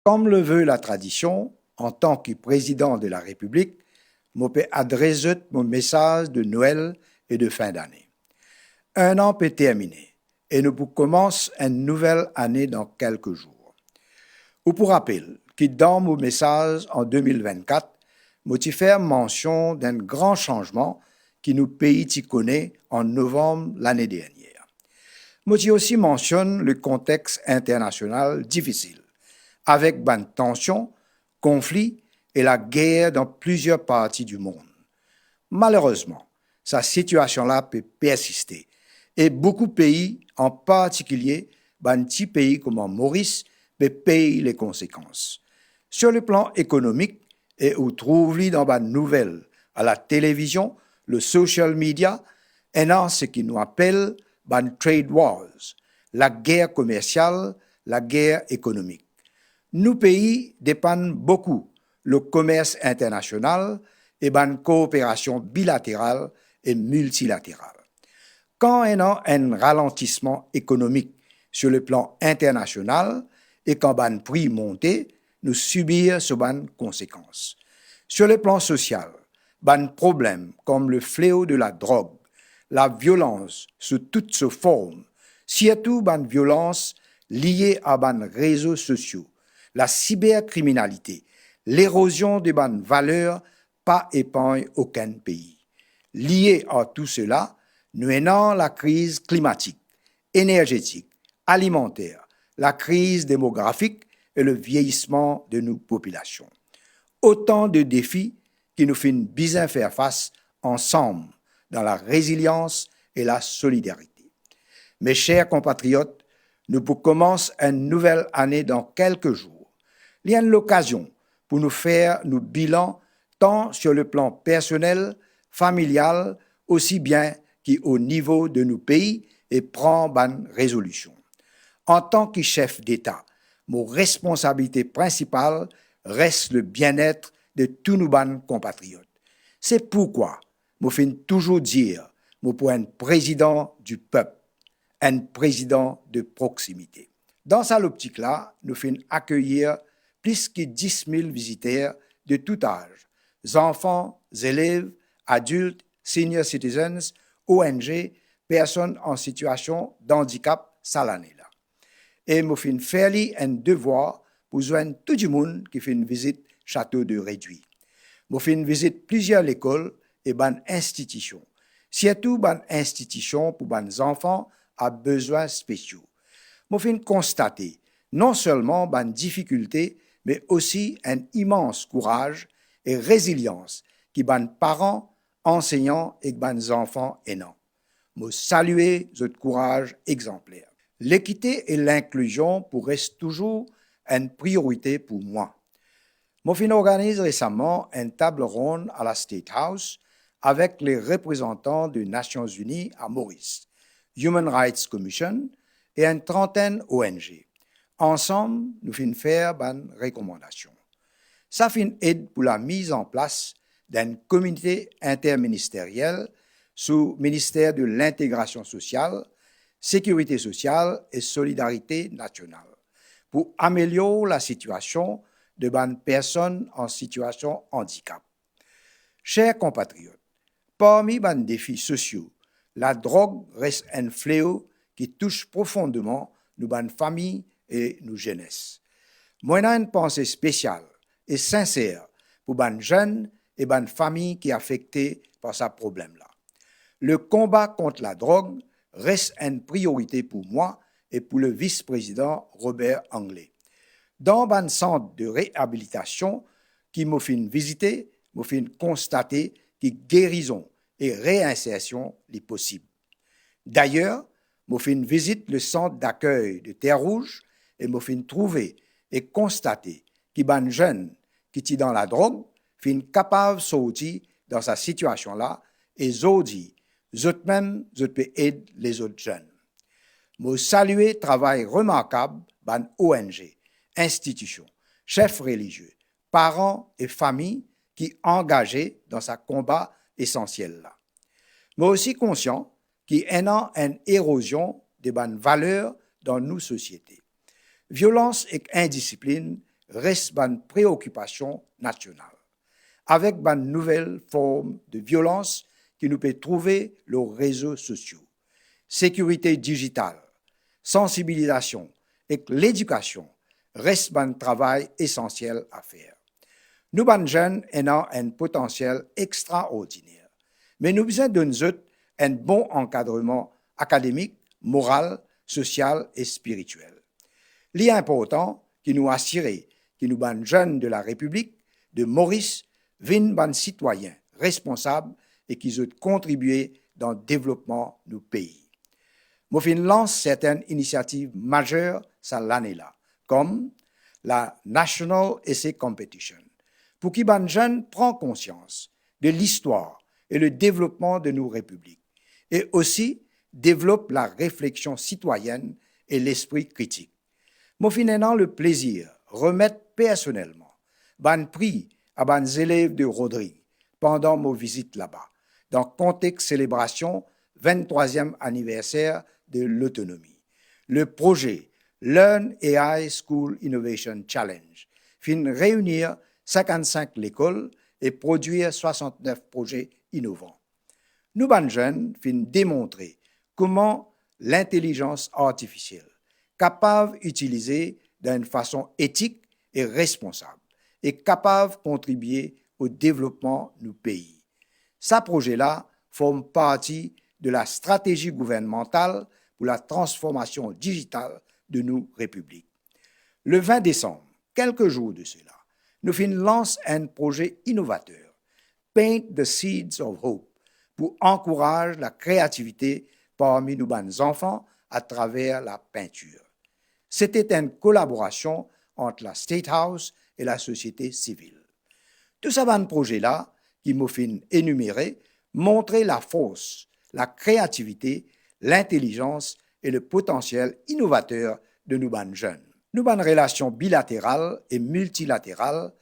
Comme le veut la tradition, en tant que président de la République, je peux adresser mon message de Noël et de fin d'année. Un an peut terminer et nous commençons une nouvelle année dans quelques jours. Ou pour rappel, que dans mon message en 2024, je fais mention d'un grand changement qui nous pays connaît en novembre l'année dernière. Je aussi mentionne le contexte international difficile, avec ban tensions, conflits et la guerre dans plusieurs parties du monde. Malheureusement, cette situation-là peut persister et beaucoup de pays, en particulier ban petits pays comme en Maurice, peut payer les conséquences. Sur le plan économique, et où trouve-t-il dans ban nouvelles, à la télévision, le social media, et dans ce qui nous appelle ban trade wars, la guerre commerciale, la guerre économique. Nos pays dépendent beaucoup le commerce international et ban coopération bilatérale et multilatérale. Quand il y a un ralentissement économique sur le plan international et quand ban prix monte, nous subissons ce ban conséquences. Sur le plan social, ban problèmes comme le fléau de la drogue, la violence sous toutes ses formes, surtout ban violence liée à ban réseaux sociaux, la cybercriminalité, l'érosion des bonnes valeurs, pas épargne aucun pays. Lié à tout cela, nous avons la crise climatique, énergétique, alimentaire, la crise démographique et le vieillissement de nos populations. Autant de défis qui nous font bien faire face ensemble dans la résilience et la solidarité. Mes chers compatriotes, nous commençons une nouvelle année dans quelques jours. Il y a l'occasion pour nous faire nos bilans tant sur le plan personnel, familial, aussi bien qu'au niveau de nos pays et prendre bonne résolution. En tant que chef d'État, mon responsabilité principale reste le bien-être de tous nos bonnes compatriotes. C'est pourquoi je finis toujours dire je suis un président du peuple, un président de proximité. Dans cette optique-là, nous finissons accueillir plus que 10 000 visiteurs de tout âge, enfants, élèves, adultes, senior citizens, ONG, personnes en situation de handicap cette année-là. Et nous finissons faire un devoir pour joindre tout le monde qui fait une visite château de Réduit. Nous finissons visite plusieurs écoles et ban institutions, surtout ban institutions pour ban enfants à besoins spéciaux. Nous finissons constater non seulement ban difficultés, mais aussi un immense courage et résilience qui ban parents, enseignants et ban enfants aidants. Nous saluer votre courage exemplaire. L'équité et l'inclusion rester toujours une priorité pour moi. Nous organise récemment une table ronde à la State House avec les représentants des Nations Unies à Maurice, Human Rights Commission et une trentaine ONG. Ensemble, nous finissons faire bonnes recommandations. Ça finit aide pour la mise en place d'un comité interministériel sous ministère de l'intégration sociale, sécurité sociale et solidarité nationale pour améliorer la situation de bonnes personnes en situation de handicap. Chers compatriotes, parmi les défis sociaux, la drogue reste un fléau qui touche profondément nos bonnes familles et nos jeunesses. Moi, j'ai une pensée spéciale et sincère pour les jeunes et les familles qui sont affectées par ce problème-là. Le combat contre la drogue reste une priorité pour moi et pour le vice-président Robert Anglais. Dans un centre de réhabilitation qui m'a fait visiter, m'a fait constater que guérison et réinsertion est possible. D'ailleurs, m'a fait visite le centre d'accueil de Terre-Rouge et m'a fait trouver et constater que les jeunes qui sont dans la drogue sont capables de sortir dans cette situation-là et aujourd'hui, eux-mêmes, peuvent aider les autres jeunes. Je salue le travail remarquable des ONG, institutions, chefs religieux, parents et familles qui sont engagés dans ce combat essentiel-là. Mais aussi conscient qu'il y a une érosion des bonnes valeurs dans nos sociétés. Violence et indiscipline reste une préoccupation nationale. Avec une nouvelle forme de violence qui nous peut trouver les réseaux sociaux. Sécurité digitale, sensibilisation et l'éducation restent un travail essentiel à faire. Nous, les jeunes, avons un potentiel extraordinaire, mais nous besoin de nous un bon encadrement académique, moral, social et spirituel. L'important qui nous assurer que nous, les jeunes de la République de Maurice, viennent des citoyens responsables et qui ont contribué dans le développement de nos pays. Je lance certaines initiatives majeures cette l'année-là, comme la National Essay Competition, pour que les jeunes prennent conscience de l'histoire et le développement de nos républiques, et aussi développent la réflexion citoyenne et l'esprit critique. Je suis le plaisir de remettre personnellement un prix à mes élèves de Rodrigue pendant mon visite là-bas, dans le contexte célébration 23e anniversaire de l'autonomie. Le projet Learn AI School Innovation Challenge fin réunir 55 écoles et produire 69 projets innovants. Nous, les jeunes, fin démontrer comment l'intelligence artificielle capable d'utiliser d'une façon éthique et responsable et capable de contribuer au développement de nos pays. Ce projet-là forme partie de la stratégie gouvernementale pour la transformation digitale de nos républiques. Le 20 décembre, quelques jours de cela, nous lançons un projet innovateur, Paint the Seeds of Hope, pour encourager la créativité parmi nos enfants à travers la peinture. C'était une collaboration entre la State House et la société civile. Tout ce projet-là, qui m'a fait énumérer, montrait la force, la créativité, l'intelligence et le potentiel innovateur de nos jeunes. Nous avons une relation bilatérale et multilatérale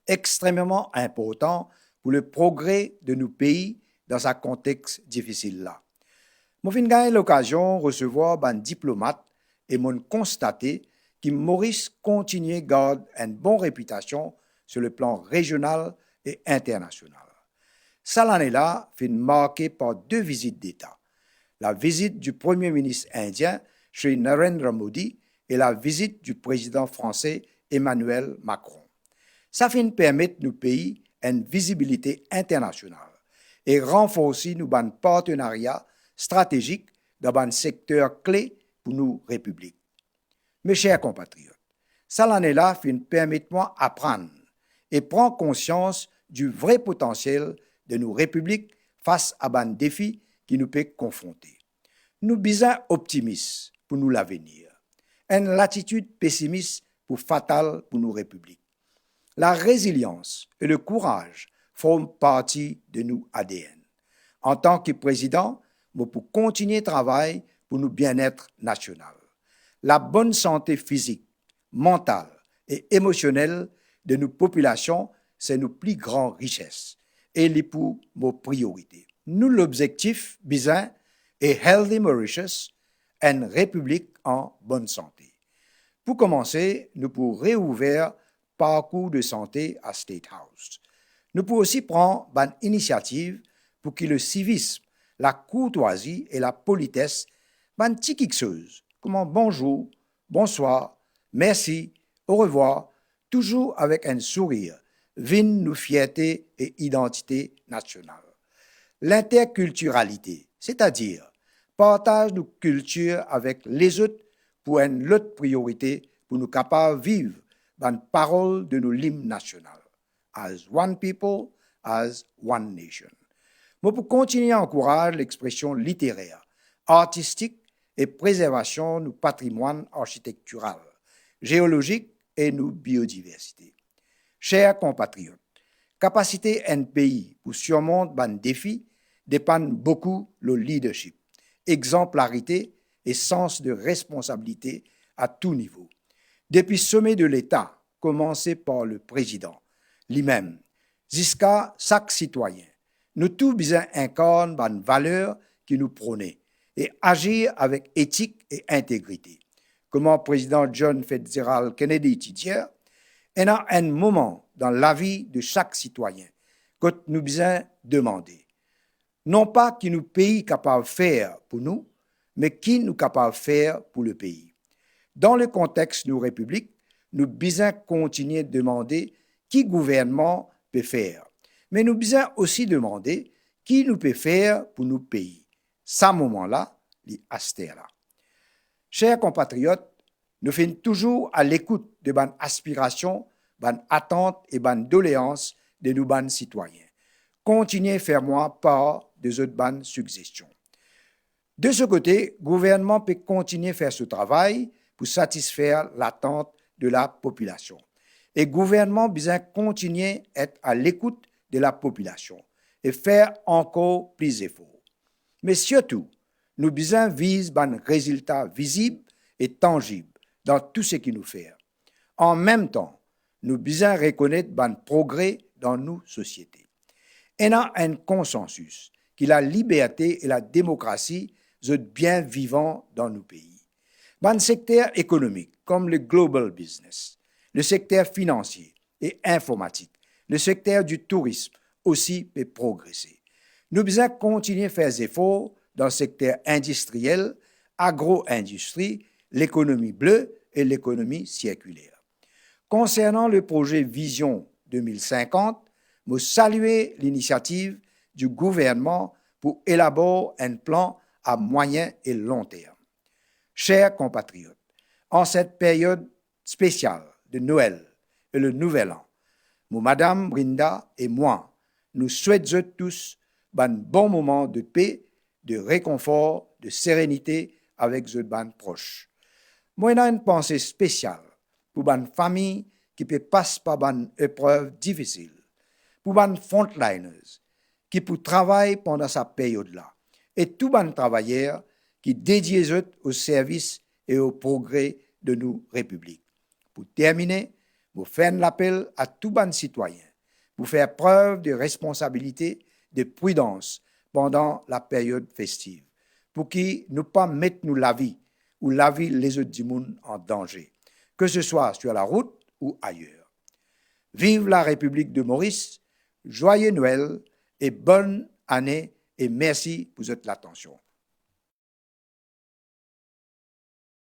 extrêmement importante pour le progrès de nos pays dans un contexte difficile-là. Je suis eu l'occasion de recevoir un diplomate et m'ont constaté que Maurice continue à garder une bonne réputation sur le plan régional et international. Cette année-là fut marquée par 2 visites d'État. La visite du Premier ministre indien, Sri Narendra Modi, et la visite du président français Emmanuel Macron. Ça fait permettre nos pays une visibilité internationale et renforcer nos partenariats stratégiques dans un secteur clé pour nos républiques. Mes chers compatriotes, cette année-là permettre-moi d'apprendre et prendre conscience du vrai potentiel de nos républiques face à un défi qui nous peut confronter. Nous sommes optimistes pour nous l'avenir, une latitude pessimiste pour fatale pour nos républiques. La résilience et le courage forment partie de nos ADN. En tant que président, je peux continuer le travail pour notre bien-être national. La bonne santé physique, mentale et émotionnelle de nos populations, c'est nos plus grandes richesses et les pour nos priorités. Nous, l'objectif, bizarre, est Healthy Mauritius, une république en bonne santé. Pour commencer, nous pouvons réouvrir parcours de santé à State House. Nous pouvons aussi prendre une initiative pour que le civisme, la courtoisie et la politesse, une petite chose, comme bonjour, bonsoir, merci, au revoir, toujours avec un sourire, viennent nos fierté et identité nationale. L'interculturalité, c'est-à-dire partage nos cultures avec les autres pour une autre priorité pour nous capables de vivre dans la parole de nos hymnes nationaux. As one people, as one nation. Mais pour continuer à encourager l'expression littéraire, artistique et préservation de nos patrimoines architectural, géologique et nos biodiversité. Chers compatriotes, capacité d'un pays pour surmonter un défi dépend beaucoup le leadership, exemplarité et sens de responsabilité à tout niveau. Depuis le sommet de l'État, commencé par le président lui-même, jusqu'à chaque citoyen, nous tous bien incarnent une valeur qui nous prône et agir avec éthique et intégrité. Comme le président John Fitzgerald Kennedy dit hier, Il y a un moment dans la vie de chaque citoyen que nous besoin demander. Non pas qui nous pays capable de faire pour nous, mais qui nous capable de faire pour le pays. Dans le contexte de nos républiques, nous besoin continuer de demander qui gouvernement peut faire. Mais nous besoin aussi demander qui nous peut faire pour nos pays. À ce moment-là, les astères-là. Chers compatriotes, nous sommes toujours à l'écoute de nos aspirations, nos attentes et nos doléances de nos citoyens. Continuez à faire moi part de autres suggestions. De ce côté, le gouvernement peut continuer à faire ce travail pour satisfaire l'attente de la population. Et le gouvernement besoin continuer à être à l'écoute de la population et faire encore plus d'efforts. Mais surtout, nous besoin viser un résultat visible et tangible dans tout ce qui nous fait. En même temps, nous besoin reconnaître un progrès dans nos sociétés. Il y a un consensus que la liberté et la démocratie sont bien vivants dans nos pays. Dans le secteur économique, comme le global business, le secteur financier et informatique, le secteur du tourisme aussi peut progresser. Nous devons continuer à faire des efforts dans le secteur industriel, agro-industrie, l'économie bleue et l'économie circulaire. Concernant le projet Vision 2050, je salue l'initiative du gouvernement pour élaborer un plan à moyen et long terme. Chers compatriotes, en cette période spéciale de Noël et le Nouvel An, Madame Brinda et moi, nous souhaitons tous un bon moment de paix, de réconfort, de sérénité avec nos proches. Moi, j'ai une pensée spéciale pour une famille qui peut passer par une épreuve difficile, pour les frontliners qui pour travailler pendant cette période-là, et tous les travailleurs qui dédient au service et au progrès de nos républiques. Pour terminer, je fais l'appel à tous les citoyens pour faire preuve de responsabilité, de prudence pendant la période festive, pour qu'ils ne pas mettre nous la vie ou la vie les autres du monde en danger, que ce soit sur la route ou ailleurs. Vive la République de Maurice, joyeux Noël et bonne année et merci pour votre attention.